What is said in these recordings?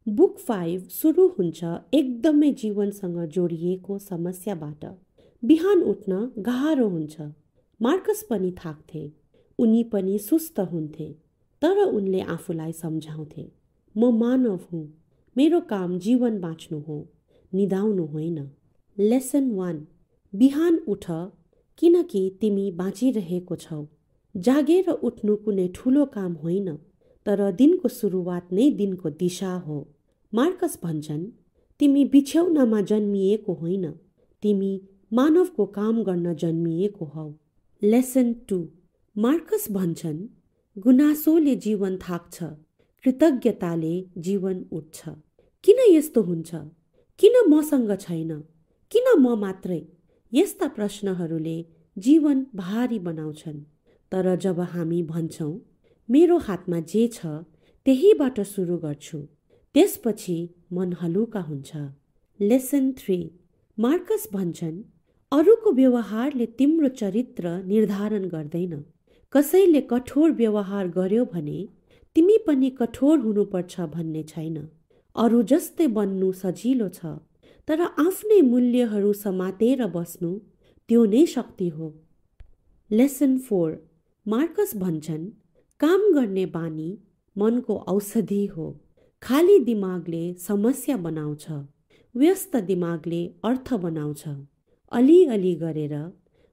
Book 5 सुरु हुन्छ एकदमै जीवनसँग जोडिएको समस्याबाट। बिहान उठ्न गाह्रो हुन्छ। मार्कस पनि थाक्थे। उनी पनि सुस्त हुन्थे। तर उनले आफूलाई सम्झाउँथे, म मानव हुँ। मेरो काम जीवन बाँच्नु हो, निदाउनु होइन। लेसन 1। बिहान उठ, किनकि तिमी बाँचिरहेको छौ। जागेर उठ्नु कुनै ठुलो काम होइन, तर दिनको सुरुवात नै दिनको दिशा हो। मार्कस भन्छन्, तिमी बिछ्यौनामा जन्मिएको होइन, तिमी मानवको काम गर्न जन्मिएको हौ। लेसन 2। मार्कस भन्छन्, गुनासोले जीवन थाक्छ, कृतज्ञताले जीवन उठ्छ। किन यस्तो हुन्छ? किन मसँग छैन? किन म मात्रै? यस्ता प्रश्नहरूले जीवन भारी बनाउँछन्। तर जब हामी भन्छौँ, मेरो हातमा जे छ त्यहीबाट सुरु गर्छु, त्यसपछि मन हलुका हुन्छ। लेसन 3। मार्कस भन्छन्, अरूको व्यवहारले तिम्रो चरित्र निर्धारण गर्दैन। कसैले कठोर व्यवहार गर्यो भने तिमी पनि कठोर हुनुपर्छ भन्ने छैन। अरू जस्तै बन्नु सजिलो छ, तर आफ्नै मूल्यहरू समातेर बस्नु त्यो नै शक्ति हो। लेसन 4। मार्कस भन्छन्, काम गर्ने बानी मनको औषधि हो। खाली दिमागले समस्या बनाउँछ, व्यस्त दिमागले अर्थ बनाउँछ। अलिअलि गरेर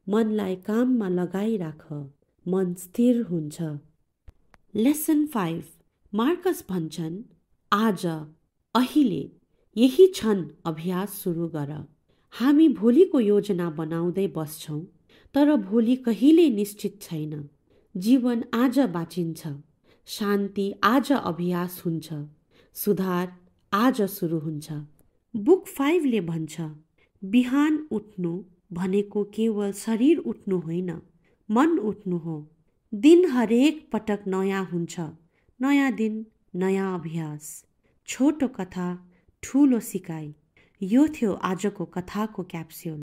मनलाई काममा लगाइराख, मन स्थिर हुन्छ। लेसन 5। मार्कस भन्छन्, आज, अहिले, यही क्षण अभ्यास सुरु गर। हामी भोलिको योजना बनाउँदै बस्छौँ, तर भोलि कहिल्यै निश्चित छैन। जीवन आज बाँचिन्छ। शान्ति आज अभ्यास हुन्छ। सुधार आज सुरु हुन्छ। बुक 5 ले भन्छ, बिहान उठ्नु भनेको केवल शरीर उठ्नु होइन, मन उठ्नु हो। दिन हरेक पटक नयाँ हुन्छ। नयाँ दिन, नयाँ अभ्यास। छोटो कथा, ठुलो सिकाइ। यो थियो आजको कथाको क्याप्स्युल।